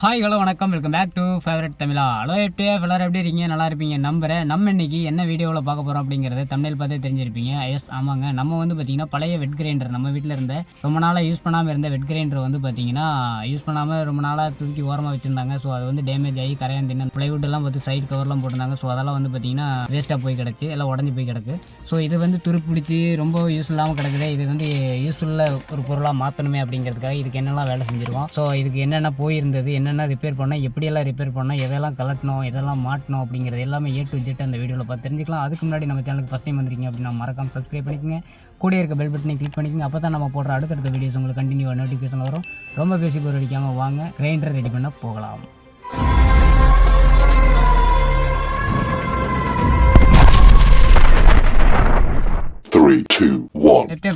Hi hello வணக்கம் welcome back to favourite Tamizha. Hello எல்லாரும் எப்படி இருக்கீங்க? நல்லா இருப்பீங்க நம்புகிறேன். நம்ம இன்றைக்கி என்ன வீடியோவில் பார்க்க போகிறோம் அப்படிங்கிறது தமிழ் பார்த்தே தெரிஞ்சிருப்பீங்க. எஸ் ஆமாங்க, நம்ம வந்து பார்த்திங்கன்னா பழைய வெட் கிரைண்டர், நம்ம வீட்டில் இருந்த ரொம்ப நாளாக யூஸ் பண்ணாமல் இருந்த வெட் கிரைண்டர் வந்து பார்த்திங்கன்னா யூஸ் பண்ணாமல் ரொம்ப நாளாக தூக்கி ஓரமாக வச்சுருந்தாங்க. ஸோ அது வந்து டேமேஜ் ஆகி கரையான் தின்னு ப்ளைவுட்டெல்லாம் பார்த்து சைடு கவர்லாம் போட்டிருந்தாங்க. ஸோ அதெல்லாம் வந்து பார்த்திங்கன்னா வேஸ்ட்டாக போய் கிடச்சி, எல்லாம் உடஞ்சி போய் கிடக்கு. ஸோ இது வந்து துருப்பிடிச்சி ரொம்ப யூஸ் இல்லாமல் கிடக்குது. இது வந்து யூஸ்ஃபுல்லாக ஒரு பொருளாக மாற்றணுமே அப்படிங்கிறதுக்காக இதுக்கு என்னெல்லாம் வேலை செஞ்சுருக்கோம். ஸோ இதுக்கு என்னென்ன போயிருந்தது, என்னென்ன ரிப்பேர் பண்ணால், எப்படியெல்லாம் ரிப்பேர் பண்ணால், எதெல்லாம் கலட்டணும், எதெல்லாம் மாட்டணும் அப்படிங்கிறது எல்லாமே A to Z அந்த வீடியோவில் பார்த்து தெரிஞ்சுக்கலாம். அதுக்கு முன்னாடி நம்ம சேனலுக்கு ஃபஸ்ட் டைம் வந்துருக்கீங்க அப்படின்னா மறக்காம சப்ஸ்கிரைப் பண்ணிக்கோங்க. கூட இருக்க பெல் பட்டனை கிளிக் பண்ணிக்கோங்க. அப்போ தான் நம்ம போடுற அடுத்தடுத்த வீடியோஸ் உங்களுக்கு கண்டினியூவாக நோட்டிஃபிகேஷன் வரும். ரொம்ப பேசி போர் அடிக்காமல் வாங்க கிரைண்டர் ரெடி பண்ண போகலாம்.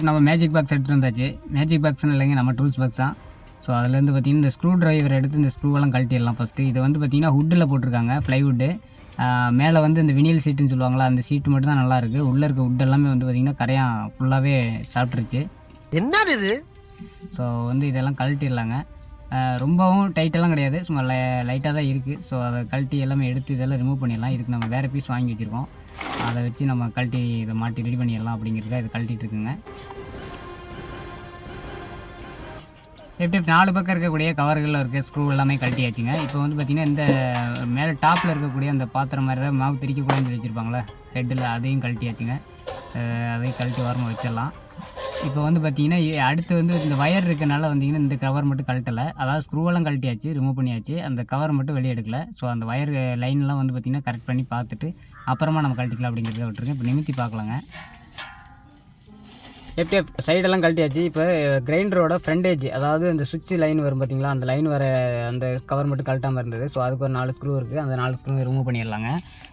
நம்ம மேஜிக் பாக்ஸ் எடுத்துகிட்டு வந்தாச்சு. மேஜிக் பாக்ஸ்னு இல்லைங்க, நம்ம டூல்ஸ் பாக்ஸ் தான். ஸோ அதுலேருந்து பார்த்திங்கன்னா இந்த ஸ்க்ரூ ட்ரைவர் எடுத்து இந்த ஸ்க்ரூவெல்லாம் கழட்டிடலாம். ஃபஸ்ட்டு இதை வந்து பார்த்திங்கன்னா ஹுட்டில் போட்டிருக்காங்க, ஃப்ளைவுட்டு. மேலே வந்து இந்த வினில் சீட்டுன்னு சொல்லுவாங்களா, அந்த சீட்டு மட்டும் தான் நல்லாயிருக்கு. உள்ளே இருக்க வுட் எல்லாமே வந்து பார்த்திங்கன்னா கரையான் ஃபுல்லாகவே சாப்பிட்ருச்சு. என்ன இது? ஸோ வந்து இதெல்லாம் கழட்டிடலாங்க. ரொம்பவும் டைட்டெல்லாம் கிடையாது, சும்மா லைட்டாக தான் இருக்குது. ஸோ அதை கழட்டி எல்லாமே எடுத்து இதெல்லாம் ரிமூவ் பண்ணிடலாம். இதுக்கு நம்ம வேறு பீஸ் வாங்கி வச்சுருக்கோம், அதை வச்சு நம்ம கழட்டி இதை மாட்டி ரெடி பண்ணிடலாம் அப்படிங்கிறதுக்காக இது கழட்டிகிட்டு இருக்குங்க. எப்படி 4 பக்கம் இருக்கக்கூடிய கவர்களில் இருக்க ஸ்க்ரூ எல்லாமே கழட்டியாச்சுங்க. இப்போ வந்து பார்த்திங்கன்னா இந்த மேலே டாப்பில் இருக்கக்கூடிய அந்த பாத்திரம் மாதிரி தான் மாவு திரிக்கக்கூடாதுன்னு சொல்லி வச்சுருப்பாங்களே ஹெட்டில், அதையும் கழட்டியாச்சுங்க. அதையும் கழட்டி ஓரமாக வச்சிடலாம். இப்போ வந்து பார்த்திங்கன்னா அடுத்து வந்து இந்த வயர் இருக்கனால வந்திங்கன்னா இந்த கவர் மட்டும் கழட்டலை, அதாவது ஸ்க்ரூவெல்லாம் கழட்டியாச்சு, ரிமூவ் பண்ணியாச்சு, அந்த கவர் மட்டும் வெளியே எடுக்கலை. ஸோ அந்த வயர் லைன்லாம் வந்து பார்த்திங்கன்னா கரெக்ட் பண்ணி பார்த்துட்டு அப்புறமா நம்ம கழட்டிக்கலாம் அப்படிங்கிறத விட்டுருங்க. இப்போ நிமித்தி பார்க்கலாங்க. எப்படி சைடெல்லாம் கழட்டியாச்சு. இப்போ கிரைண்டரோட ஃப்ரண்டேஜ், அதாவது இந்த சுவிட்ச் லைன் வரும் பார்த்திங்களா, அந்த லைன் வர அந்த கவர் மட்டும் கழட்டாமல் இருந்தது. ஸோ அதுக்கு ஒரு 4 ஸ்க்ரூ இருக்குது, அந்த 4 ஸ்க்ரூ ரிமூவ் பண்ணிடலாங்க.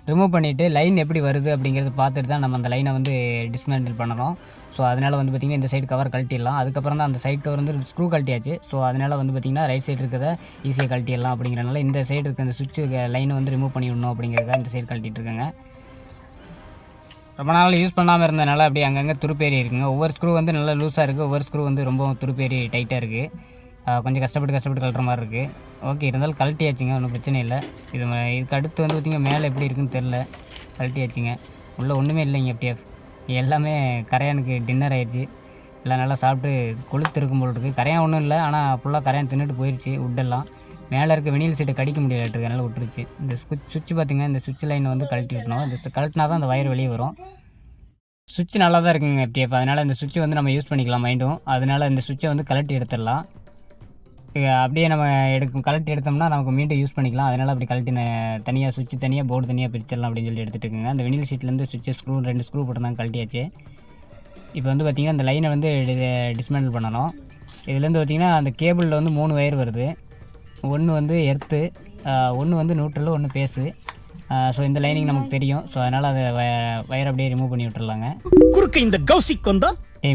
ரிமூவ் பண்ணிவிட்டு லைன் எப்படி வருது அப்படிங்கிறது பார்த்துட்டு தான் நம்ம அந்த லைனை வந்து டிஸ்மேண்டில் பண்ணணும். ஸோ அதனால் வந்து பார்த்திங்கன்னா இந்த சைடு கவர் கழட்டிடலாம். அதுக்கப்புறம் தான் அந்த சைடு கவர் வந்து ஸ்க்ரூ கழட்டியாச்சு. ஸோ அதனால் வந்து பார்த்திங்கன்னா ரைட் சைடு இருக்கிறத ஈஸியாக கழட்டிடலாம் அப்படிங்கிறனால இந்த சைடு இருக்க அந்த சுவிட்ச் லைனை வந்து ரிமூவ் பண்ணி விடணும் அப்படிங்கிறதுக்காக இந்த சைடு கழட்டிட்டு இருக்கேங்க. ரொம்ப நாள் யூஸ் பண்ணாமல் இருந்ததுனால அப்படியே அங்கங்கே துருப்பேறி இருக்குங்க. ஒவ்வொரு ஸ்க்ரூ வந்து நல்லா லூஸாக இருக்குது, ஒவ்வொரு ஸ்க்ரூ வந்து ரொம்ப துருப்பேறி டைட்டாக இருக்குது. கொஞ்சம் கஷ்டப்பட்டு கழட்டுற மாதிரி இருக்குது. ஓகே, இருந்தாலும் கழட்டியாச்சுங்க, ஒன்றும் பிரச்சனை இல்லை. இதுக்கு அடுத்து வந்து பார்த்திங்கன்னா மேலே எப்படி இருக்குன்னு தெரில, கழட்டியாச்சுங்க. உள்ளே ஒன்றுமே இல்லைங்க. FTF எல்லாமே கரையானுக்கு டின்னர் ஆயிடுச்சு. எல்லாம் நல்லா சாப்பிட்டு கொளுத்து இருக்கும் போல் இருக்குது. கரையான் ஒன்றும் இல்லை, ஆனால் ஃபுல்லாக கரையான் தின்னுட்டு போயிடுச்சு. உட்டெல்லாம் மேலே இருக்க வெனில் சீட்டை கடிக்க முடியலட்டு, அதனால் விட்டுருச்சு. இந்த சுவிட்ச் பார்த்திங்க, இந்த சுவிட்ச் லைனை வந்து கழட்டி விட்டணும். இந்த கழட்டினா தான் அந்த வயர் வெளியே வரும். சுவிட்ச் நல்லா தான் இருக்குங்க FTF, அதனால் இந்த சுவிட்சை வந்து நம்ம யூஸ் பண்ணிக்கலாம் மைண்டும். அதனால் இந்த சுவிட்சை வந்து கழட்டி எடுத்துடலாம். அப்படியே நம்ம கழட்டி எடுத்தோம்னா நமக்கு மீண்டும் யூஸ் பண்ணிக்கலாம். அதனால் அப்படி கழட்டி தனியாக சுவிட்ச் தனியாக போர்டு தனியாக பிரிச்சிடலாம் அப்படின்னு சொல்லி எடுத்துகிட்டு இருக்குங்க. அந்த வெனில் சீட்லேருந்து சுவிட்சை 2 ஸ்க்ரூ போட்டுருந்தாங்க, கழட்டியாச்சு. இப்போ வந்து பார்த்திங்கன்னா அந்த லைனை வந்து டிஸ்மேண்டில் பண்ணணும். இதுலேருந்து பார்த்திங்கன்னா அந்த கேபிளில் வந்து 3 வயர் வருது. ஒன்று வந்து எர்த்து, ஒன்று வந்து நியூட்ரல், ஒன்று பேஸு. ஸோ இந்த லைனிங் நமக்கு தெரியும். ஸோ அதனால் அதை வயர் அப்படியே ரிமூவ் பண்ணி விட்டுறலாங்க. குறுக்க இந்த கௌசிக் வந்தா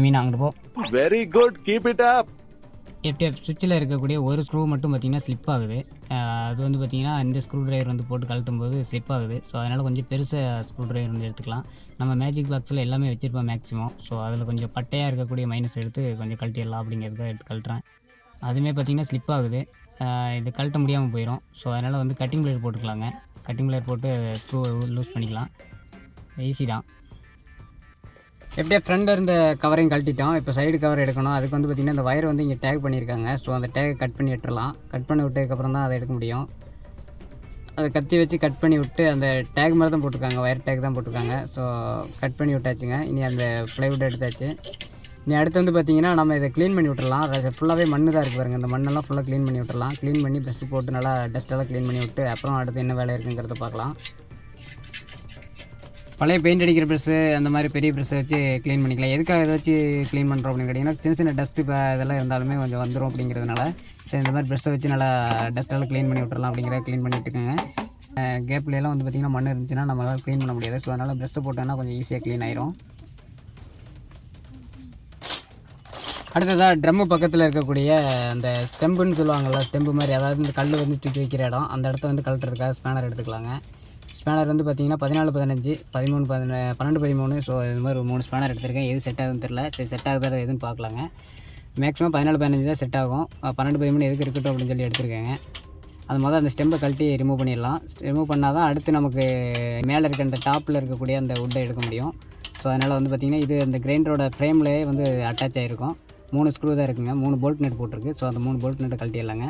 மீன் அங்கிட்டு போ. Very good, keep it up. FTF சுவிட்சில் இருக்கக்கூடிய ஒரு ஸ்க்ரூ மட்டும் பார்த்திங்கன்னா ஸ்லிப் ஆகுது. அது வந்து பார்த்திங்கன்னா இந்த ஸ்க்ரூ ட்ரைவர் வந்து போட்டு கழட்டும் போது ஸ்லிப் ஆகுது. ஸோ அதனால் கொஞ்சம் பெருசாக ஸ்க்ரூ ட்ரைவர் வந்து எடுத்துக்கலாம். நம்ம மேஜிக் பாக்ஸில் எல்லாமே வச்சுருப்போம் மேக்ஸிமம். ஸோ அதில் கொஞ்சம் பட்டையாக இருக்கக்கூடிய மைனஸ் எடுத்து கொஞ்சம் கழட்டிடலாம் அப்படிங்கிறத எடுத்து கழட்டுறேன். அதுவுமே பார்த்திங்கன்னா ஸ்லிப் ஆகுது, இது கழட்ட முடியாமல் போயிடும். ஸோ அதனால் வந்து கட்டிங் பிளேட் போட்டுக்கலாங்க. கட்டிங் பிளேட் போட்டு ஸ்க்ரூ லூஸ் பண்ணிக்கலாம், ஈஸி தான். எப்படியே ஃப்ரண்ட் இருந்த கவரையும் கழட்டிட்டோம். இப்போ சைடு கவர் எடுக்கணும். அதுக்கு வந்து பார்த்திங்கன்னா இந்த வயர் வந்து இங்கே டேக் பண்ணியிருக்காங்க. ஸோ அந்த டேகை கட் பண்ணி விட்டுறலாம். கட் பண்ணி விட்டதுக்கப்புறம் தான் அதை எடுக்க முடியும். அதை கத்தி வச்சு கட் பண்ணி விட்டு, அந்த டேக் மாதிரி தான் போட்டிருக்காங்க, வயர் டேக் தான் போட்டிருக்காங்க. ஸோ கட் பண்ணி விட்டாச்சுங்க. இனி அந்த ப்ளைவுட் எடுத்தாச்சு. இனி அடுத்து வந்து பார்த்திங்கன்னா நம்ம இதை க்ளீன் பண்ணி விட்டுறலாம். அது ஃபுல்லாகவே மண்ணு தான் இருக்குது பாருங்கள். இந்த மண்ணெல்லாம் ஃபுல்லாக க்ளீன் பண்ணி விட்டுறலாம். க்ளீன் பண்ணி ப்ரெஷ் போட்டு நல்லா டஸ்ட்டெல்லாம் க்ளீன் பண்ணி விட்டு அப்புறம் அடுத்து என்ன வேலை இருக்குங்கிறத பார்க்கலாம். பழைய பெயிண்ட் அடிக்கிற ப்ரெஷ்ஷு அந்த மாதிரி பெரிய ப்ரெஷ்ஷை வச்சு க்ளீன் பண்ணிக்கலாம். எதுக்காக இதை வச்சு க்ளீன் பண்ணுறோம் அப்படின்னு கேட்டிங்கன்னா, சின்ன டஸ்ட்டு இப்போ இதெல்லாம் இருந்தாலுமே கொஞ்சம் வந்துடும் அப்படிங்கிறதுனால சரி இந்த மாதிரி ப்ரெஷ்ஷை வச்சு நல்லா டஸ்ட்டெல்லாம் க்ளீன் பண்ணி விட்டுறலாம் அப்படிங்கிறத க்ளீன் பண்ணிட்டு இருக்குங்க. கேப்லாம் வந்து பார்த்திங்கன்னா மண் இருந்துச்சுன்னா நம்மளால் க்ளீன் பண்ண முடியாது. ஸோ அதனால் ப்ரெஷ்ஷை போட்டோன்னா கொஞ்சம் ஈஸியாக க்ளீன் ஆயிரும். அடுத்ததாக ட்ரம்மு பக்கத்தில் இருக்கக்கூடிய அந்த ஸ்டெம்புன்னு சொல்லுவாங்கள்ல, ஸ்டெம்பு மாதிரி, அதாவது இந்த கல் வந்து தூக்கி வைக்கிற இடம், அந்த இடத்த வந்து கழட்டுறதுக்காக ஸ்பேனர் எடுத்துக்கலாங்க. ஸ்பேனர் வந்து பார்த்திங்கன்னா 14, 15, 13, 12, 13. ஸோ இது மாதிரி 3 ஸ்பேனர் எடுத்திருக்கேன். எது செட் ஆகுதுன்னு தெரில. சரி செட் ஆகுதா எதுன்னு பார்க்கலாங்க. மேக்ஸிமம் 14, 15 தான் செட் ஆகும். 12, 13 எதுக்கு இருக்கட்டும் அப்படின்னு சொல்லி எடுத்துருக்கேங்க. அது முதல்ல அந்த ஸ்டெம்பை கழட்டி ரிமூவ் பண்ணிடலாம். ரிமூவ் பண்ணால் தான் அடுத்து நமக்கு மேலே இருக்க அந்த டாப்பில் இருக்கக்கூடிய அந்த வுட்டை எடுக்க முடியும். ஸோ அதனால் வந்து பார்த்திங்கன்னா இது அந்த கிரைண்டரோட ஃப்ரேம்லேயே வந்து அட்டாச் ஆகிருக்கும். 3 ஸ்க்ரூ தான் இருக்குங்க, 3 போல்ட் நட் போட்டிருக்கு. ஸோ அந்த 3 போல்ட் நட்டை கழட்டிடலாங்க.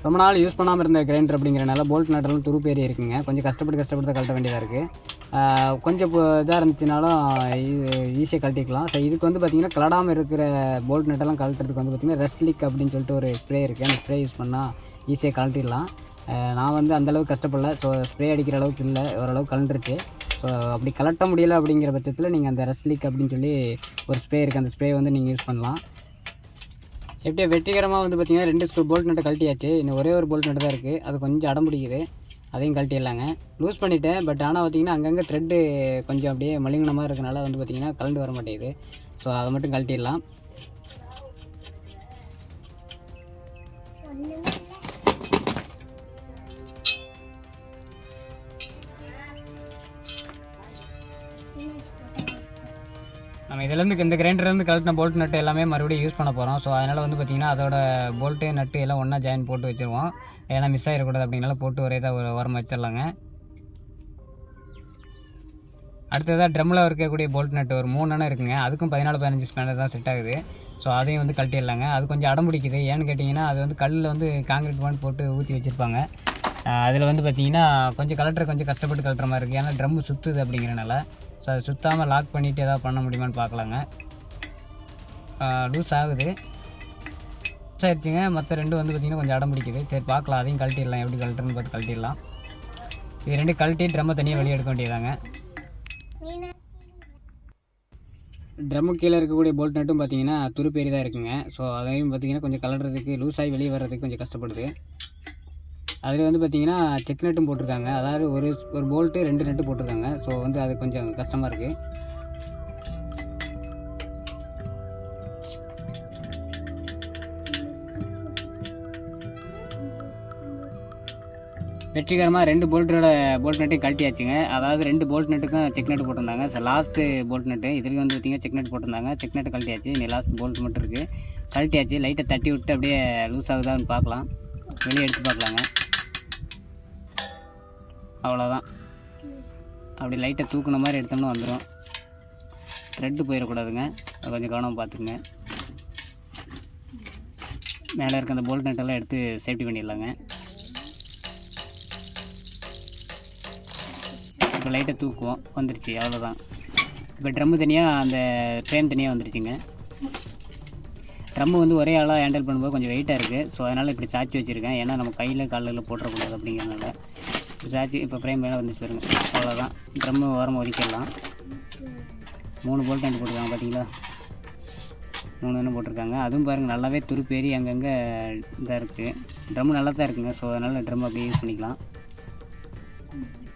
ரொம்ப நாள் யூஸ் பண்ணாமல் இருந்த கிரைண்டர் அப்படிங்கிறனால போல்ட் நட்டெல்லாம் துருப்பேறி இருக்குங்க. கொஞ்சம் கஷ்டப்பட்டு தான் கழட்ட வேண்டியதாக இருக்குது. கொஞ்சம் இதாக இருந்துச்சுனாலும் ஈஸியாக கழட்டிக்கலாம். ஸோ இதுக்கு வந்து பார்த்திங்கன்னா கலடாமல் இருக்கிற போல்ட் நட்டெல்லாம் கழட்டுறதுக்கு வந்து பார்த்திங்கன்னா ரெஸ்ட் லீக் அப்படின்னு சொல்லிட்டு ஒரு ஸ்ப்ரே இருக்குது. அந்த ஸ்ப்ரே யூஸ் பண்ணால் ஈஸியாக கழட்டிடலாம். நான் வந்து அந்தளவுக்கு கஷ்டப்படல. ஸோ ஸ்ப்ரே அடிக்கிற அளவுக்கு இல்லை, ஓரளவுக்கு கலண்டுருச்சு. ஸோ அப்படி கலட்ட முடியலை அப்படிங்கிற பட்சத்தில் நீங்கள் அந்த ரெஸ்ட் லீக் அப்படின்னு சொல்லி ஒரு ஸ்ப்ரே இருக்குது, அந்த ஸ்ப்ரே வந்து நீங்கள் யூஸ் பண்ணலாம். எப்படியோ வெற்றிகரமாக வந்து பார்த்திங்கன்னா 2 ஸ்க்ரூ போல்ட் நட்டை கழட்டியாச்சு. இன்னும் ஒரே ஒரு போல்ட் நட்டு தான் இருக்குது, அது கொஞ்சம் அடம் பிடிக்குது. அதையும் கழட்டிடலாங்க. லூஸ் பண்ணிவிட்டேன். பட் ஆனால் பார்த்திங்கன்னா அங்கங்கே த்ரெட்டு கொஞ்சம் அப்படியே மலிங்கனமாக இருக்கனால வந்து பார்த்திங்கன்னா கலண்டு வர மாட்டேங்குது. ஸோ அதை மட்டும் கழட்டிடலாம். நம்ம இதிலேருந்து இந்த கிரைண்டர்லேருந்து கழட்டின போல்ட் நட்டு எல்லாமே மறுபடியும் யூஸ் பண்ண போகிறோம். ஸோ அதனால் வந்து பார்த்திங்கன்னா அதோட போல்ட்டு நட்டு எல்லாம் ஒன்றா ஜாயின் போட்டு வச்சுருவோம். ஏன்னா மிஸ் ஆகிடக்கூடாது அப்படின்னால போட்டு ஒரே தான் ஒரு ஓரமாக வச்சிடலாங்க. அடுத்ததாக ட்ரம்மில் இருக்கக்கூடிய போல்ட் நட்டு ஒரு 3 அண்ணன் இருக்குங்க. அதுக்கும் 14-15 ஸ்பேனர் தான் செட் ஆகுது. ஸோ அதையும் வந்து கழட்டிடலாங்க. அது கொஞ்சம் அடம் பிடிக்குது. ஏன்னு கேட்டிங்கன்னா அது வந்து கல்லில் வந்து காங்கிரீட் பாண்ட் போட்டு ஊற்றி வச்சுருப்பாங்க. அதில் வந்து பார்த்திங்கன்னா கொஞ்சம் கொஞ்சம் கஷ்டப்பட்டு கழட்டுற மாதிரி இருக்குது. ஏன்னா ட்ரம்மு சுற்றுது அப்படிங்கிறனால. ஸோ அதை சுற்றாமல் லாக் பண்ணிவிட்டு எதாவது பண்ண முடியுமான்னு பார்க்கலாங்க. லூஸ் ஆகுது, லூஸ் ஆகிடுச்சிங்க. மற்ற 2 வந்து பார்த்திங்கன்னா கொஞ்சம் அடம் பிடிக்குது. சரி பார்க்கலாம், அதையும் கழட்டிடலாம். எப்படி கழட்டுறன்னு பார்த்து கழட்டிடலாம். இது 2 கழட்டி ட்ரம்மை தனியாக வெளியே எடுக்க வேண்டியதாங்க. ட்ரம்மு கீழே இருக்கக்கூடிய போல்ட் நட்டும் பார்த்திங்கன்னா துருப்பேறி தான் இருக்குங்க. ஸோ அதையும் பார்த்திங்கன்னா கொஞ்சம் கலட்டுறதுக்கு லூஸாகி வெளியே வர்றதுக்கு கொஞ்சம் கஷ்டப்படுது. அதில் வந்து பார்த்திங்கன்னா செக் நட்டும் போட்டிருக்காங்க. அதாவது ஒரு போல்ட்டு 2 நட்டு போட்டிருக்காங்க. ஸோ வந்து அது கொஞ்சம் கஷ்டமாக இருக்குது. வெற்றிகரமாக 2 போல்ட் நட்டையும் கழட்டியாச்சுங்க. அதாவது 2 போல்ட் நட்டுக்கும் செக் நட்டு போட்டிருந்தாங்க. ஸோ லாஸ்ட்டு போல்ட் நட்டு இதுலேயும் வந்து பார்த்திங்கன்னா செக் நட்டு போட்டிருந்தாங்க. செக் நட்டு கழட்டியாச்சு. நீ லாஸ்ட் போல்ட் மட்டும் இருக்குது, கழட்டியாச்சு. லைட்டை தட்டி விட்டு அப்படியே லூஸ் ஆகுதான்னு பார்க்கலாம், வெளியே எடுத்து பார்க்கலாங்க. அவ்வளோதான். அப்படி லைட்டை தூக்குன மாதிரி எடுத்தோம்னா வந்துடும். த்ரெட்டு போயிடக்கூடாதுங்க, அதை கொஞ்சம் கவனமாக பார்த்துக்குங்க. மேலே இருக்க அந்த போல்ட் நட்டெல்லாம் எடுத்து சேஃப்டி பண்ணிடலாங்க. இப்போ லைட்டை தூக்குவோம், வந்துருச்சு. அவ்வளோதான். இப்போ ட்ரம்மு தனியாக அந்த ஃப்ரேம் தனியாக வந்துருச்சுங்க. ட்ரம்மு வந்து ஒரே ஆளாக ஹேண்டில் பண்ணும்போது கொஞ்சம் வெயிட்டாக இருக்குது. ஸோ அதனால் இப்படி சாய்ச்சி வச்சுருக்கேன். ஏன்னா நம்ம கையில் காலில் போட்டுறக்கூடாது அப்படிங்கிறதுனால இப்போ சாய்ச்சி இப்போ ஃப்ரேம் மேலே வந்துச்சு பாருங்க. அவ்வளோதான். ட்ரம்மு ஓரமாக ஒதுக்கிடலாம். 3 போல்ட் நட்டு போட்டிருக்காங்க பார்த்தீங்களா, 3 எண்ணம் போட்டிருக்காங்க. அதுவும் பாருங்கள் நல்லாவே துருப்பேறி அங்கங்கே இதாக இருக்குது. ட்ரம்மு நல்லா தான் இருக்குங்க. ஸோ அதனால் ட்ரம் அப்படியே யூஸ் பண்ணிக்கலாம்.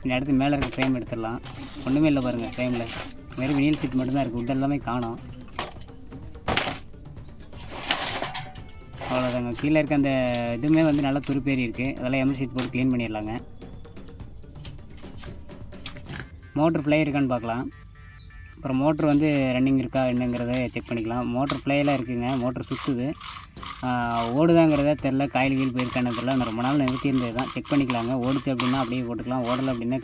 இந்த அடுத்து மேலே இருக்க ஃப்ரேம் எடுத்துடலாம். ஒன்றுமே இல்லை பாருங்கள், ஃப்ரேமில் வெறும் வினில் சீட் மட்டும்தான் இருக்குது, உட் எல்லாமே காணோம். அவ்வளோதாங்க. கீழே இருக்க அந்த இதுவுமே வந்து நல்லா துருப்பேறி இருக்குது. அதெல்லாம் எம்எல் சீட் போட்டு க்ளீன் பண்ணிடலாங்க. மோட்ரு ஃப்ளை இருக்கான்னு பார்க்கலாம். அப்புறம் மோட்ரு வந்து ரன்னிங் இருக்கா என்னங்கிறத செக் பண்ணிக்கலாம். மோட்ரு ஃப்ளையெல்லாம் இருக்குதுங்க. மோட்ரு சுற்றுது, ஓடுதாங்கிறத தெரில, காயில் கீழ் போயிருக்கான்னு தெரில. நான் ரொம்ப நாள் நிறுத்தியிருந்தது தான். செக் பண்ணிக்கலாங்க. ஓடிச்சு அப்படின்னா அப்படியே போட்டுக்கலாம், ஓடலை அப்படின்னா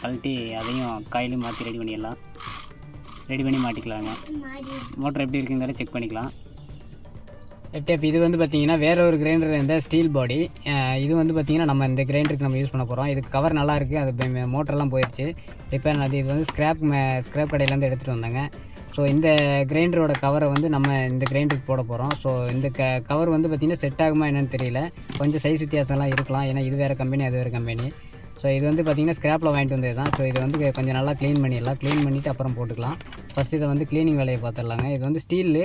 கழட்டி அதையும் காயிலையும் மாற்றி ரெடி பண்ணி மாட்டிக்கலாங்க. மோட்ரு எப்படி இருக்குங்கிறத செக் பண்ணிக்கலாம். எஃப்டிஎஃப் இது வந்து பார்த்திங்கன்னா வேறு ஒரு கிரைண்டர் இந்த ஸ்டீல் பாடி. இது வந்து பார்த்திங்கன்னா நம்ம இந்த கிரைண்டருக்கு நம்ம யூஸ் பண்ண போகிறோம். இதுக்கு கவர் நல்லா இருக்குது. அது மோட்டரெல்லாம் போயிடுச்சு, ரிப்பேர் ஆனது. இது வந்து ஸ்க்ராப் கடையிலேருந்து எடுத்துகிட்டு வந்தாங்க. ஸோ இந்த கிரைண்டரோட கவரை வந்து நம்ம இந்த கிரைண்டருக்கு போட போகிறோம். ஸோ இந்த கவர் வந்து பார்த்திங்கன்னா செட் ஆகுமா என்னென்னு தெரியல. கொஞ்சம் சைஸ் வித்தியாசம்லாம் இருக்கலாம், ஏன்னா இது வேறு கம்பெனி அது வேறு கம்பெனி. ஸோ இது வந்து பார்த்திங்கன்னா ஸ்க்ராப்பில் வாங்கிட்டு வந்தது தான். ஸோ இது வந்து கொஞ்சம் நல்லா க்ளீன் பண்ணிடலாம். க்ளீன் பண்ணிவிட்டு அப்புறம் போட்டுக்கலாம். ஃபஸ்ட்டு இதை வந்து க்ளீனிங் வேலையை பார்த்துடலாங்க. இது வந்து ஸ்டீலு,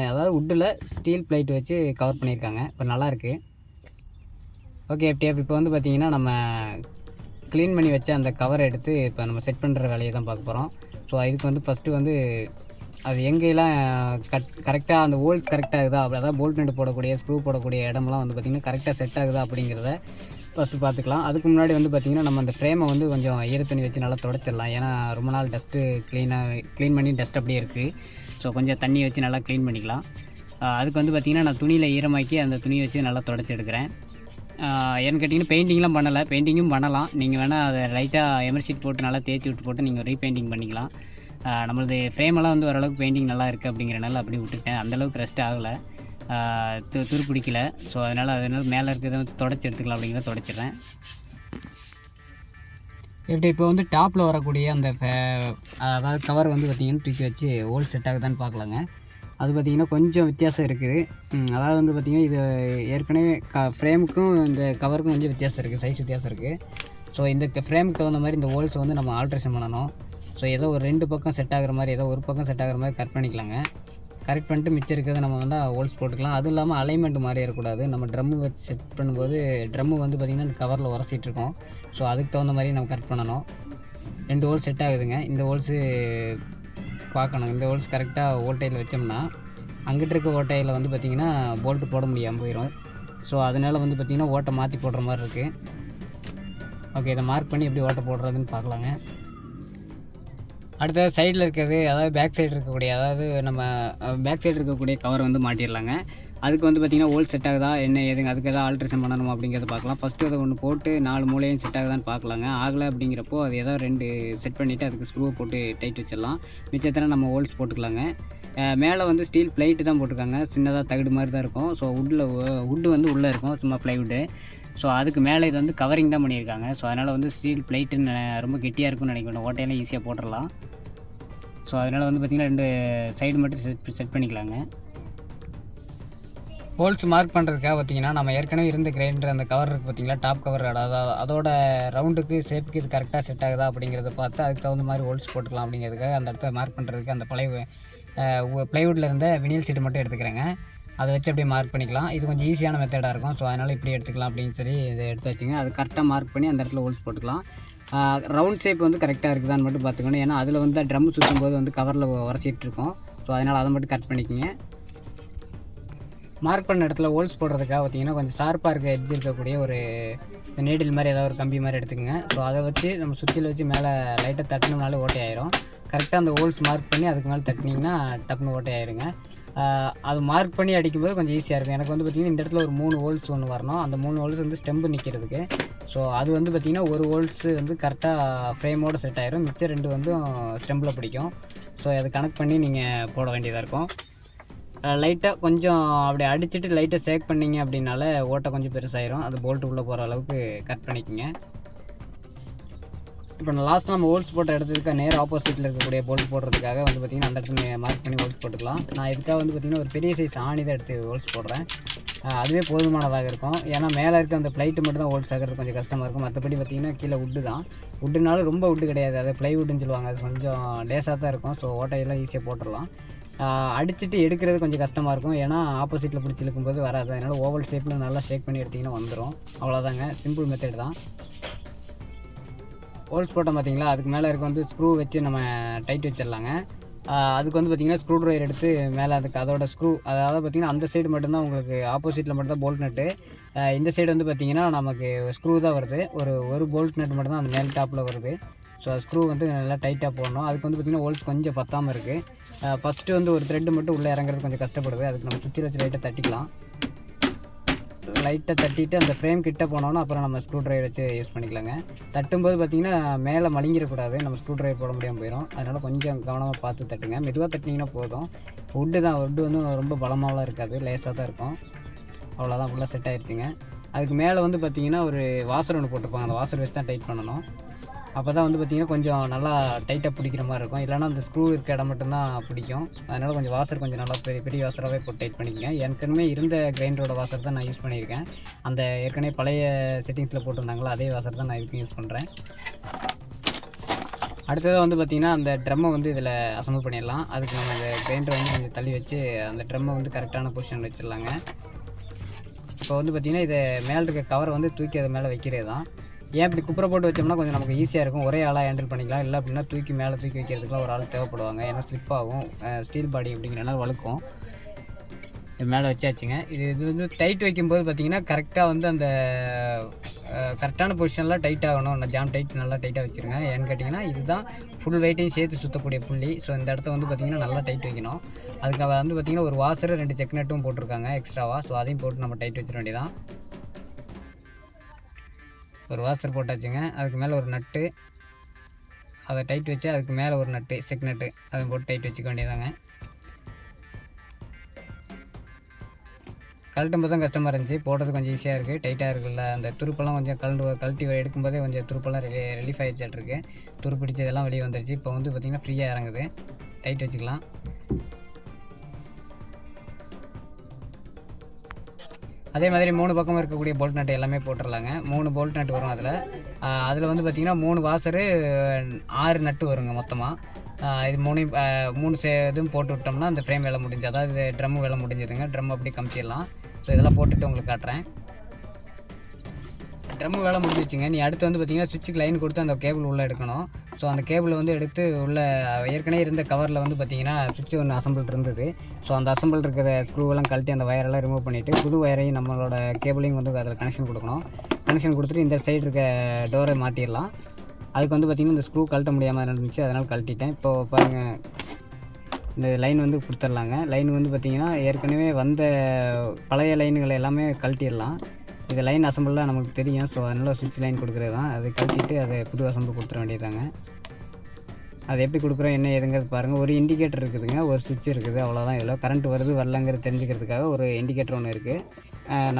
அதாவது வுட்டில் ஸ்டீல் பிளேட் வச்சு கவர் பண்ணியிருக்காங்க. இப்போ நல்லாயிருக்கு. ஓகே எஃப்டிஎஃப் இப்போ வந்து பார்த்திங்கன்னா நம்ம க்ளீன் பண்ணி வச்ச அந்த கவரை எடுத்து இப்போ நம்ம செட் பண்ணுற வேலையை தான் பார்க்க போகிறோம். ஸோ இதுக்கு வந்து ஃபஸ்ட்டு வந்து அது எங்கெல்லாம் கரெக்டாக அந்த ஹோல்ஸ் கரெக்டாக ஆகுதா, அதாவது போல்ட் நட்டு போடக்கூடிய ஸ்க்ரூ போடக்கூடிய இடம்லாம் வந்து பார்த்திங்கன்னா கரெக்டாக செட் ஆகுதா அப்படிங்கிறத ஃபஸ்ட்டு பார்த்துக்கலாம். அதுக்கு முன்னாடி வந்து பார்த்திங்கன்னா நம்ம அந்த ஃப்ரேமை வந்து கொஞ்சம் ஈரத்துணி வச்சு நல்லா துடைச்சிடலாம். ஏன்னா ரொம்ப நாள் டஸ்ட்டு க்ளீன் பண்ணி டஸ்ட் அப்படியே இருக்குது. ஸோ கொஞ்சம் தண்ணி வச்சு நல்லா க்ளீன் பண்ணிக்கலாம். அதுக்கு வந்து பார்த்திங்கன்னா நான் துணியில் ஈரமாக்கி அந்த துணியை வச்சு நல்லா துடைச்சி எடுக்கிறேன். ஏன்னு கேட்டிங்கன்னா பெயிண்டிங்லாம் பண்ணலை, பெயிண்டிங்கும் பண்ணலாம். நீங்கள் வேணால் அதை லைட்டாக எமர்ஷீட் போட்டு நல்லா தேய்ச்சி விட்டு போட்டு நீங்கள் ரீபெயிண்டிங் பண்ணிக்கலாம். நம்மளது ஃப்ரேமெல்லாம் வந்து ஓரளவுக்கு பெயிண்டிங் நல்லா இருக்குது அப்படிங்கிறனால அப்படி விட்டுட்டேன். அந்தளவுக்கு ரெஸ்ட் ஆகலை, துரு பிடிக்கல. ஸோ அதனால் மேலே இருக்கிறத வந்து தொடச்சி எடுத்துக்கலாம் அப்படிங்கிறத தொடச்சிடுறேன். இப்போ வந்து டாப்பில் வரக்கூடிய அந்த அதாவது கவர் வந்து பார்த்திங்கன்னா தூக்கி வச்சு ஹோல் செட் ஆகுதான்னு பார்க்கலாங்க. அது பார்த்திங்கன்னா கொஞ்சம் வித்தியாசம் இருக்குது. அதாவது வந்து பார்த்திங்கன்னா இது ஏற்கனவே ஃப்ரேமுக்கும் இந்த கவருக்கும் கொஞ்சம் வித்தியாசம் இருக்குது, சைஸ் வித்தியாசம் இருக்குது. ஸோ இந்த ஃப்ரேமுக்கு தகுந்த மாதிரி இந்த ஹோல்ஸ் வந்து நம்ம ஆல்ட்ரேஷன் பண்ணணும். ஸோ ஏதோ ஒரு 2 பக்கம் செட் ஆகிற மாதிரி, ஏதோ ஒரு பக்கம் செட் ஆகிற மாதிரி கட் பண்ணிக்கலாங்க. கரெக்ட் பண்ணிட்டு மிச்சம் இருக்கிறத நம்ம வந்து ஹோல்ஸ் போட்டுக்கலாம். அதுவும் இல்லாமல் அலைன்மெண்ட் மாதிரி இருக்கக்கூடாது. நம்ம ட்ரம்மு வச்சு செட் பண்ணும்போது ட்ரம்மு வந்து பார்த்திங்கன்னா இந்த கவரில் உரசிட்டு இருக்கோம். ஸோ அதுக்கு தகுந்த மாதிரி நம்ம கரெக்ட் பண்ணணும். 2 ஹோல்ஸ் செட் ஆகுதுங்க. இந்த ஹோல்ஸு பார்க்கணும். இந்த ஹோல்ஸ் கரெக்டாக ஓட்டையில் வச்சோம்னா அங்கிட்டு இருக்க ஓட்டையில் வந்து பார்த்திங்கன்னா போல்ட்டு போட முடியாமல் போயிடும். ஸோ அதனால் வந்து பார்த்திங்கன்னா ஓட்டை மாற்றி போடுற மாதிரி இருக்குது. ஓகே, இதை மார்க் பண்ணி எப்படி ஓட்டை போடுறதுன்னு பார்க்கலாங்க. அடுத்தது சைடில் இருக்கிறது, அதாவது பேக் சைடு இருக்கக்கூடிய, அதாவது நம்ம பேக் சைடு இருக்கக்கூடிய கவர் வந்து மாட்டிடலாங்க. அதுக்கு வந்து பார்த்திங்கன்னா ஹோல் செட் ஆகுதா என்ன ஏதுங்க, அதுக்கு எதாவது ஆல்ட்ரேஷன் பண்ணணும் அப்படிங்கிறத பார்க்கலாம். ஃபஸ்ட்டு அதை ஒன்று போட்டு 4 மூலையும் செட் ஆகுதான்னு பார்க்கலாங்க. ஆகலை அப்படிங்கிறப்போ அது ஏதாவது 2 செட் பண்ணிவிட்டு அதுக்கு ஸ்க்ரூவை போட்டு டைட் வச்சிடலாம். மிச்சத்தில் நம்ம ஹோல்ஸ் போட்டுக்கலாங்க. மேலே வந்து ஸ்டீல் பிளைட்டு தான் போட்டிருக்காங்க, சின்னதாக தகுடு மாதிரி தான் இருக்கும். ஸோ வுட்டு வந்து உள்ளே இருக்கும், சும்மா ப்ளைவுட்டு. ஸோ அதுக்கு மேலே இது வந்து கவரிங் தான் பண்ணியிருக்காங்க. ஸோ அதனால் வந்து ஸ்டீல் பிளைட்டுன்னு ரொம்ப கெட்டியாக இருக்கும்னு நினைக்கிறேன், ஓட்டையெல்லாம் ஈஸியாக போட்டுடலாம். ஸோ அதனால் வந்து பார்த்திங்கன்னா 2 சைடு மட்டும் செட் பண்ணிக்கலாங்க. ஹோல்ஸ் மார்க் பண்ணுறதுக்காக பார்த்திங்கன்னா நம்ம ஏற்கனவே இருந்த கிரைண்டர் அந்த கவர் இருக்குது பார்த்திங்களா, டாப் கவர், அதோட ரவுண்டுக்கு ஷேப்புக்கு இது கரெக்டாக செட் ஆகுதா அப்படிங்கிறத பார்த்து அதுக்கு தகுந்த மாதிரி ஹோல்ஸ் போட்டுக்கலாம் அப்படிங்கிறதுக்காக அந்த இடத்த மார்க் பண்ணுறதுக்கு அந்த பழைய ப்ளைவுட்டில் இருந்த வினில் சீட்டு மட்டும் எடுத்துக்கிறேங்க. அதை வச்சு அப்படியே மார்க் பண்ணிக்கலாம். இது கொஞ்சம் ஈஸியான மெத்தடாக இருக்கும். ஸோ அதனால் இப்படி எடுத்துக்கலாம் அப்படின்னு சொல்லி இதை எடுத்து வச்சுங்க. அது கரெக்டாக மார்க் பண்ணி அந்த இடத்துல ஹோல்ஸ் போட்டுக்கலாம். ரவுண்ட் ஷேப் வந்து கரெக்டாக இருக்குதான்னு மட்டும் பார்த்துக்கணும். ஏன்னா அதில் வந்து ட்ரம் சுற்றும் போது வந்து கவரில் உரசிட்டு இருக்கும். ஸோ அதனால் அதை மட்டும் கட் பண்ணிக்கோங்க. மார்க் பண்ண இடத்துல ஹோல்ஸ் போடுறதுக்காக பார்த்திங்கன்னா கொஞ்சம் ஷார்ப்பாக இருக்க எட்ஜ் இருக்கக்கூடிய ஒரு நீடில் மாதிரி ஏதாவது ஒரு கம்பி மாதிரி எடுத்துக்கோங்க. ஸோ அதை வச்சு நம்ம சுற்றியில் வச்சு மேலே லைட்டாக தட்டினோம்னாலே ஓட்டை ஆயிரும். கரெக்டாக அந்த ஹோல்ஸ் மார்க் பண்ணி அதுக்கு மேலே தட்டினீங்கன்னா டப்புன்னு ஓட்டை ஆயிருங்க. அது மார்க் பண்ணி அடிக்கும்போது கொஞ்சம் ஈஸியாக இருக்கும். எனக்கு வந்து பார்த்திங்கன்னா இந்த இடத்துல ஒரு 3 ஹோல்ஸ் ஒன்று வரணும். அந்த 3 ஹோல்ஸ் வந்து ஸ்டெம்பு நிற்கிறதுக்கு. ஸோ அது வந்து பார்த்திங்கன்னா ஒரு ஹோல்ஸு வந்து கரெக்டாக ஃப்ரேமோடு செட் ஆயிரும், மிச்சம் 2 வந்து ஸ்டெம்பில் பிடிக்கும். ஸோ அதை கனெக்ட் பண்ணி நீங்கள் போட வேண்டியதாக இருக்கும். லைட்டாக கொஞ்சம் அப்படி அடிச்சுட்டு லைட்டாக சேக் பண்ணிங்க அப்படின்னால ஓட்டை கொஞ்சம் பெருசாயிரும். அது போல்ட்டு உள்ளே போகிற அளவுக்கு கட் பண்ணிக்கோங்க. இப்போ நான் லாஸ்ட்டாக நம்ம ஹோல்ஸ் போட்ட இடத்துக்கு நேர் ஆப்போசிட்டில் இருக்கக்கூடிய போல்ட் போடுறதுக்காக வந்து பார்த்திங்கன்னா அந்த இடத்துல மார்க் பண்ணி ஹோல்ஸ் போட்டுக்கலாம். நான் இதுக்காக வந்து பார்த்திங்கன்னா ஒரு பெரிய சைஸ் ஆணி தான் எடுத்து ஹோல்ஸ் போடுறேன். அதுவே போதுமானதாக இருக்கும். ஏன்னா மேலே இருக்க அந்த ப்ளைட்டு மட்டும் தான் ஹோல்ஸ் ஆகிறது கொஞ்சம் கஷ்டமாக இருக்கும். மற்றபடி பார்த்திங்கன்னா கீழே வுட்டு தான். வுட்டுனாலும் ரொம்ப வுட்டு கிடையாது, அது ப்ளைவுட்டுன்னு சொல்லுவாங்க. அது கொஞ்சம் லேசாக தான் இருக்கும். ஸோ ஓட்டையெல்லாம் ஈஸியாக போட்டுடலாம். அடிச்சுட்டு எடுக்கிறது கொஞ்சம் கஷ்டமாக இருக்கும். ஏன்னா ஆப்போசிட்டில் பிடிச்சி இழுக்கும்போது வராது. அதனால் ஓவல் ஷேப்பில் நல்லா ஷேக் பண்ணி எடுத்திங்கன்னா வந்துடும். அவ்வளோதாங்க, சிம்பிள் மெத்தட் தான். ஹோல்ஸ் போட்டோம் பார்த்திங்களா, அதுக்கு மேலே இருக்க வந்து ஸ்க்ரூ வச்சு நம்ம டைட் வச்சிடலாங்க. அதுக்கு வந்து பார்த்திங்கன்னா ஸ்க்ரூ ட்ரைவர் எடுத்து மேலே அதுக்கு அதோட ஸ்க்ரூ, அதாவது பார்த்திங்கன்னா அந்த சைடு மட்டும்தான் உங்களுக்கு ஆப்போசிட்டில் மட்டும்தான் போல்ட் நட்டு. இந்த சைடு வந்து பார்த்திங்கன்னா நமக்கு ஸ்க்ரூ தான் வருது. ஒரு போல்ட் நட்டு மட்டும்தான் அந்த மேல் டாப்பில் வருது. ஸோ ஸ்க்ரூ வந்து நல்லா டைட்டாக போடணும். அதுக்கு வந்து பார்த்திங்கன்னா ஹோல்ஸ் கொஞ்சம் பத்தாமல் இருக்குது. ஃபஸ்ட்டு வந்து ஒரு த்ரெட்டு மட்டும் உள்ளே இறங்குறது கொஞ்சம் கஷ்டப்படுது. அதுக்கு நம்ம சுற்றி வச்சு லைட்டாக தட்டிக்கலாம். லைட்டாக தட்டிட்டு அந்த ஃப்ரேம் கிட்ட போனோன்னா அப்புறம் நம்ம ஸ்க்ரூ ட்ரைவர் வச்சு யூஸ் பண்ணிக்கலாங்க. தட்டும்போது பார்த்திங்கன்னா மேலே மலிங்கிடக்கூடாது, நம்ம ஸ்க்ரூ ட்ரைவர் போட முடியாமல் போயிடும். அதனால் கொஞ்சம் கவனமாக பார்த்து தட்டுங்க. மெதுவாக தட்டினீங்கன்னா போதும். வுட்டு தான், வுட்டு வந்து ரொம்ப பலமாகலாம் இருக்காது, லேசாக தான் இருக்கும். அவ்வளோதான், ஃபுல்லாக செட் ஆகிடுச்சிங்க. அதுக்கு மேலே வந்து பார்த்திங்கன்னா ஒரு வாசர் ஒன்று போட்டிருப்பாங்க. அந்த வாசர் வச்சு தான் டைட் பண்ணணும். அப்போ தான் வந்து பார்த்திங்கன்னா கொஞ்சம் நல்லா டைட்டாக பிடிக்கிற மாதிரி இருக்கும். இல்லைனா அந்த ஸ்க்ரூ இருக்க இடம் மட்டும்தான் பிடிக்கும். அதனால் கொஞ்சம் வாசர் கொஞ்சம் நல்லா பெரிய வாசராகவே போட்டு டைட் பண்ணிக்கங்க. ஏற்கனவே இருந்த கிரைண்டரோட வாசர் தான் நான் யூஸ் பண்ணியிருக்கேன். அந்த ஏற்கனவே பழைய செட்டிங்ஸில் போட்டிருந்தாங்களோ அதே வாசர் தான் நான் இதுக்கு யூஸ் பண்ணுறேன். அடுத்ததாக வந்து பார்த்திங்கன்னா அந்த ட்ரம்மை வந்து இதில் அசம்பிள் பண்ணிடலாம். அதுக்கு நம்ம அந்த கிரைண்டரை வந்து கொஞ்சம் தள்ளி வச்சு அந்த ட்ரம்மை வந்து கரெக்டான பொசிஷன் வச்சிடலாங்க. இப்போ வந்து பார்த்திங்கன்னா இதை மேலே இருக்க கவரை வந்து தூக்கி அதை மேலே வைக்கிறது தான். ஏன் இப்படி குப்பரை போட்டு வச்சோம்னா கொஞ்சம் நமக்கு ஈஸியாக இருக்கும். ஒரே ஆளாக ஹேண்டில் பண்ணிக்கலாம். இல்லை அப்படின்னா மேலே தூக்கி வைக்கிறதுக்குலாம் ஒரு ஆள் தேவைப்படுவாங்க. ஏன்னா ஸ்லிப் ஆகும், ஸ்டீல் பாடி அப்படிங்கிறனால வழுக்கும். இது மேலே வச்சாச்சுங்க. இது வந்து டைட் வைக்கும்போது பார்த்திங்கன்னா கரெக்டாக வந்து அந்த கரெக்டான பொசிஷனில் டைட் ஆகணும். ஜாம் டைட் நல்லா டைட்டாக வச்சுருங்க. ஏன்னு கேட்டிங்கன்னா இதுதான் ஃபுல் வெயிட்டையும் சேர்த்து சுற்றக்கூடிய புள்ளி. ஸோ இந்த இடத்த வந்து பார்த்திங்கன்னா நல்லா டைட் வைக்கணும். அதுக்கு வந்து பார்த்திங்கன்னா ஒரு வாசர் 2 செக் நட்டும் போட்டிருக்காங்க எக்ஸ்ட்ராவாக. ஸோ அதையும் போட்டு நம்ம டைட் வச்சிட வேண்டியதான். ஒரு வாசர் போட்டாச்சுங்க. அதுக்கு மேலே ஒரு நட்டு, அதை டைட் வச்சு அதுக்கு மேலே ஒரு நட்டு, செக் நட்டு, அதை போட்டு டைட் வச்சுக்க வேண்டியதாங்க. கழட்டும் போது தான் கஷ்டமாக இருந்துச்சு, போடுறது கொஞ்சம் ஈஸியாக இருக்குது. டைட்டாக இருக்குல்ல, அந்த துருப்பெல்லாம் கொஞ்சம் கழட்டி எடுக்கும்போதே கொஞ்சம் துருப்பெல்லாம் ரிலீஃப் ஆகிடுச்சாட்ருக்கு. துரு பிடிச்சதெல்லாம் வெளியே வந்துருச்சு. இப்போ வந்து பார்த்திங்கன்னா ஃப்ரீயாக இறங்குது. டைட் வச்சுக்கலாம். அதே மாதிரி 3 பக்கமும் இருக்கக்கூடிய போல்ட் நட்டு எல்லாமே போட்டுடலாங்க. 3 போல்ட் நட்டு வரும் அதில் வந்து பார்த்திங்கன்னா 3 வாசரு 6 நட்டு வருங்க மொத்தமாக. இது 3 இதுவும் போட்டு விட்டோம்னா அந்த ஃப்ரேம் வேலை முடிஞ்சு, அதாவது ட்ரம்மு வேலை முடிஞ்சதுங்க. ட்ரம் அப்படி கமிச்சிடலாம். ஸோ இதெல்லாம் போட்டுட்டு உங்களுக்கு காட்டுறேன். ட்ரம்மு வேலை முடிஞ்சிச்சுங்க. நீ அடுத்து வந்து பார்த்திங்கன்னா சுவிட்சுக்கு லைன் கொடுத்து அந்த கேபிள் உள்ளே எடுக்கணும். ஸோ அந்த கேபிளை வந்து எடுத்து உள்ளே ஏற்கனவே இருந்த கவரில் வந்து பார்த்திங்கன்னா சுவிட்சு ஒன்று அசம்பிள் இருந்தது. ஸோ அந்த அசம்பிள் இருக்கிற ஸ்க்ரூவெல்லாம் கழட்டி அந்த வயரெல்லாம் ரிமூவ் பண்ணிவிட்டு புது வயரையும் நம்மளோட கேபிளையும் வந்து அதில் கனெக்ஷன் கொடுக்கணும். கனெக்ஷன் கொடுத்துட்டு இந்த சைடு இருக்க டோரை மாட்டிடலாம். அதுக்கு வந்து பார்த்திங்கன்னா இந்த ஸ்க்ரூ கழட்ட முடியாமல் இருந்துச்சு, அதனால் கழட்டிட்டேன். இப்போது பாருங்கள், இந்த லைன் வந்து கொடுத்துர்லாங்க. லைன் வந்து பார்த்திங்கன்னா ஏற்கனவே வந்த பழைய லைனுகளை எல்லாமே கழட்டிடலாம். இது லைன் அசம்பிளாக நமக்கு தெரியும். ஸோ அதனால் சுவிட்ச் லைன் கொடுக்குறது தான். அதை கழட்டிட்டு அதை புது அசம்பிள் கொடுத்துட வேண்டியதாங்க. அது எப்படி கொடுக்குறோம் என்ன ஏதுங்கிறது பாருங்கள். ஒரு இண்டிகேட்டர் இருக்குதுங்க, ஒரு சுவிட்ச் இருக்குது, அவ்வளோதான். இதில் கரண்ட் வருது வரலங்கிறது தெரிஞ்சுக்கிறதுக்காக ஒரு இண்டிகேட்டர் ஒன்று இருக்குது.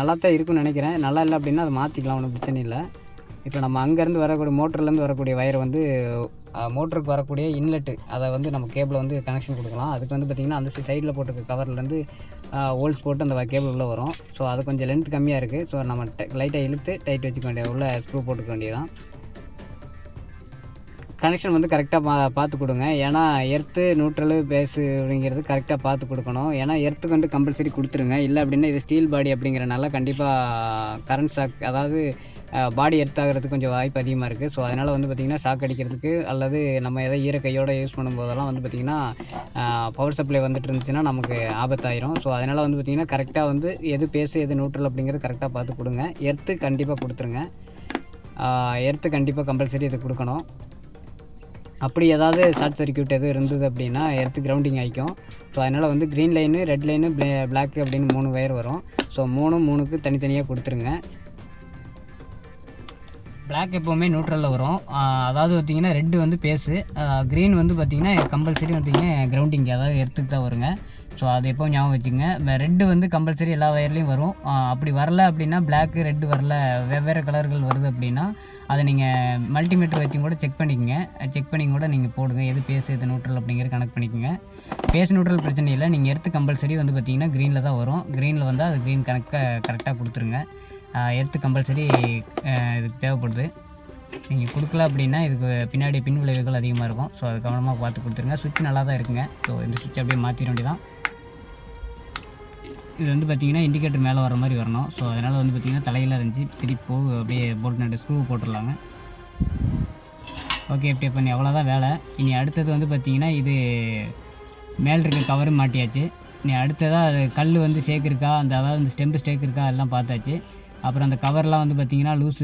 நல்லா தான் இருக்குன்னு நினைக்கிறேன். நல்லா இல்லை அப்படின்னா அதை மாற்றிக்கலாம், ஒன்றும் பிரச்சனை இல்லை. இப்போ நம்ம அங்கேருந்து வரக்கூடிய மோட்டர்லேருந்து வரக்கூடிய வயரை வந்து மோட்டருக்கு வரக்கூடிய இன்லெட்டு, அதை வந்து நம்ம கேபிளை வந்து கனெக்ஷன் கொடுக்கலாம். அதுக்கு வந்து பார்த்திங்கன்னா அந்த சைடில் போட்டிருக்க கவர்லேருந்து ஹோல்ஸ் போட்டு அந்த கேபிள் உள்ளே வரும். ஸோ அது கொஞ்சம் லென்த் கம்மியாக இருக்குது. ஸோ நம்ம லைட்டாக இழுத்து டைட் வச்சுக்க வேண்டியது, உள்ள ஸ்க்ரூ போட்டுக்க வேண்டியதான். கனெக்ஷன் வந்து கரெக்டாக பார்த்து கொடுங்க. ஏன்னா எர்த்து நியூட்ரலு பேஸு அப்படிங்கிறது கரெக்டாக பார்த்து கொடுக்கணும். ஏன்னா எர்த்துக்கு வந்து கம்பல்சரி கொடுத்துருங்க. இல்லை அப்படின்னா இது ஸ்டீல் பாடி அப்படிங்கிறனால கண்டிப்பாக கரண்ட் ஷாக், அதாவது பாடி எர்த் ஆகிறதுக்கு கொஞ்சம் வாய்ப்பு அதிகமாக இருக்குது. ஸோ அதனால் வந்து பார்த்திங்கன்னா ஷாக் அடிக்கிறதுக்கு அல்லது நம்ம எதாவது ஈரக்கையோடு யூஸ் பண்ணும்போதெல்லாம் வந்து பார்த்திங்கன்னா பவர் சப்ளை வந்துட்டு இருந்துச்சுன்னா நமக்கு ஆபத்தாயிரும். ஸோ அதனால் வந்து பார்த்திங்கன்னா கரெக்டாக வந்து எது பேஸு எது நியூட்ரல் அப்படிங்கிறது கரெக்டாக பார்த்து கொடுங்க. எர்த்து கண்டிப்பாக கொடுத்துருங்க. எர்த்து கண்டிப்பாக கம்பல்சரி இது கொடுக்கணும். அப்படி ஏதாவது ஷார்ட் சர்க்யூட் எதுவும் இருந்தது அப்படின்னா எர்த்து கிரவுண்டிங் ஆகிக்கும். ஸோ அதனால் வந்து green line, red line, black அப்படின்னு 3 வயர் வரும். ஸோ 3க்கு தனித்தனியாக கொடுத்துருங்க. பிளாக் எப்போவுமே நியூட்ரலில் வரும். அதாவது பார்த்திங்கன்னா ரெட்டு வந்து பேஸு, க்ரீன் வந்து பார்த்திங்கன்னா கம்பல்சரி பார்த்திங்கன்னா கிரவுண்டிங், அதாவது எர்த்துக்கு தான் வருங்க. ஸோ அது எப்போ ஞாபகம் வச்சுங்க. ரெட்டு வந்து கம்பல்சரி எல்லா வயர்லேயும் வரும். அப்படி வரல அப்படின்னா பிளாக்கு ரெட்டு வரல, வெவ்வேறு கலர்கள் வருது அப்படின்னா அதை நீங்கள் மல்டிமீட்டர் வச்சு கூட செக் பண்ணிக்கோங்க. செக் பண்ணி கூட நீங்கள் போடுங்க, எது பேஸு எது நியூட்ரல் அப்படிங்கிறது கனெக்ட் பண்ணிக்கோங்க. பேஸ் நியூட்ரல் பிரச்சனை இல்லை. நீங்கள் எர்த்து கம்பல்சரி வந்து பார்த்திங்கன்னா க்ரீனில் தான் வரும். க்ரீனில் வந்தால் அது க்ரீன் கரெக்டாக கொடுத்துருங்க. எர்த்து கம்பல்சரி இதுக்கு தேவைப்படுது. நீங்கள் கொடுக்கல அப்படின்னா இதுக்கு பின்னாடி பின் விளைவுகள் அதிகமாக இருக்கும். ஸோ அது கவனமாக பார்த்து கொடுத்துருங்க. சுவிட்ச் நல்லா தான் இருக்குங்க. ஸோ இந்த சுவிட்ச் அப்படியே மாற்றிட வேண்டியதான். இது வந்து பார்த்திங்கன்னா இண்டிகேட்டர் மேலே வர மாதிரி வரணும். ஸோ அதனால் வந்து பார்த்திங்கன்னா தலையில் இருந்துச்சு, திருப்பி அப்படியே போல்ட் நட்டு ஸ்க்ரூ போட்டுடலாங்க. ஓகே, இப்படி பண்ணி அவ்வளோதான் வேலை. இனி அடுத்தது வந்து பார்த்திங்கன்னா இது மேல் இருக்க கவரும் மாட்டியாச்சு. இனி அடுத்ததாக அது கல் வந்து ஷேக் இருக்கா, அதாவது இந்த ஸ்டெம்பு ஸ்டேக் இருக்கா எல்லாம் பார்த்தாச்சு. அப்புறம் அந்த கவர்லாம் வந்து பார்த்திங்கன்னா லூஸ்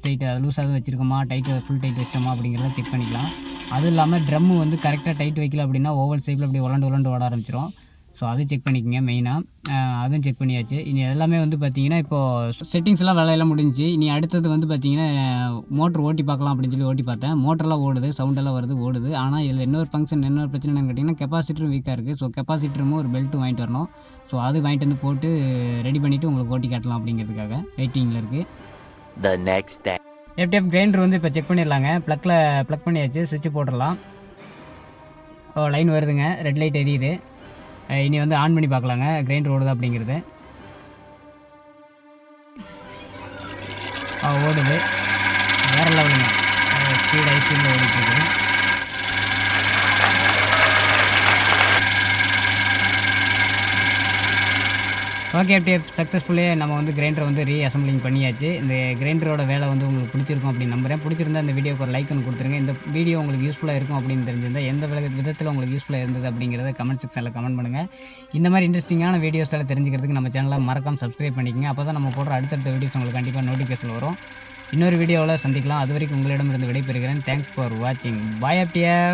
டைட்டு, லூஸாக வச்சுருக்கோமா, டைட்டு ஃபுல் டைட் வச்சிட்டோமா அப்படிங்கிறத செக் பண்ணிக்கலாம். அதுவும் இல்லாமல் ட்ரம்மு வந்து கரெக்டாக டைட் வைக்கல அப்படின்னா ஓவல் ஷேப்பில் அப்படி உலண்டு ஓட ஆரம்பிச்சிடும். ஸோ அது செக் பண்ணிக்கோங்க மெயினாக. அதுவும் செக் பண்ணியாச்சு. இனி எல்லாமே வந்து பார்த்திங்கன்னா இப்போது செட்டிங்ஸ்லாம் வேலையெல்லாம் முடிஞ்சு. இனி அடுத்தது வந்து பார்த்திங்கன்னா மோட்ரு ஓட்டி பார்க்கலாம் அப்படின்னு சொல்லி ஓட்டி பார்த்தேன். மோட்டரெலாம் ஓடுது, சவுண்டெல்லாம் ஓடுது. ஆனால் இதில் இன்னொரு பிரச்சனை என்னென்னு கேட்டிங்கன்னா கெப்பாசிட்டரும் வீக்காக இருக்குது. ஸோ கெப்பாசிட்டரும் ஒரு பெல்ட்டு வாங்கிட்டு வரணும். ஸோ அது வாங்கிட்டு வந்து போட்டு ரெடி பண்ணிவிட்டு உங்களுக்கு ஓட்டி காட்டலாம் அப்படிங்கிறதுக்காக வெயிட்டிங்கில் இருக்குது. The next day. FTF grinder வந்து இப்போ செக் பண்ணிடலாங்க. ப்ளக் பண்ணியாச்சு, சுவிட்ச் போட்டுடலாம். லைன் வருதுங்க, ரெட் லைட் எரியுது. இனி வந்து ஆன் பண்ணி பார்க்கலாங்க கிரைண்டர் ஓடுதா அப்படிங்கிறது. ஓடுது, வேறு லெவலுங்க, ஸ்பீட் ஐஸ்பீடில் ஓடிட்டுருக்குது. ஓகே, அப்படியே சக்ஸஸ்ஃபுல்லி நம்ம வந்து கிரைண்டரை வந்து ரீஅசம்பிளிங் பண்ணியாச்சு. இந்த கிரைண்டரோட வேலை வந்து உங்களுக்கு பிடிச்சிருக்கும் அப்படின்னு நம்புகிறேன். பிடிச்சிருந்தா இந்த வீடியோக்கு ஒரு லைக் ஒன்று கொடுத்துருங்க. இந்த வீடியோ உங்களுக்கு யூஸ்ஃபுல்லாக இருக்கும் அப்படின்னு தெரிஞ்சிருந்தால் எந்த விதத்தில் உங்களுக்கு யூஸ்ஃபுல்லாக இருந்தது அப்படிங்கிறத கமெண்ட் செக்ஷனில் கமெண்ட் பண்ணுங்கள். இந்த மாதிரி இன்ட்ரெஸ்டிங்கான வீடியோஸ் எல்லாம் தெரிஞ்சுக்கிறதுக்கு நம்ம சேனலை மறக்காம சப்ஸ்கிரைப் பண்ணிக்கங்க. அப்போ தான் நம்ம போடுற அடுத்தடுத்த வீடியோஸ் உங்களுக்கு கண்டிப்பாக நோட்டிஃபிகேஷன் வரும். இன்னொரு வீடியோவில் சந்திக்கலாம். அது வரைக்கும் உங்களிடமிருந்து விடைபெறுகிறேன். தேங்க்ஸ் ஃபார் வாட்சிங். பாய் எஃப்டிஎஃப்.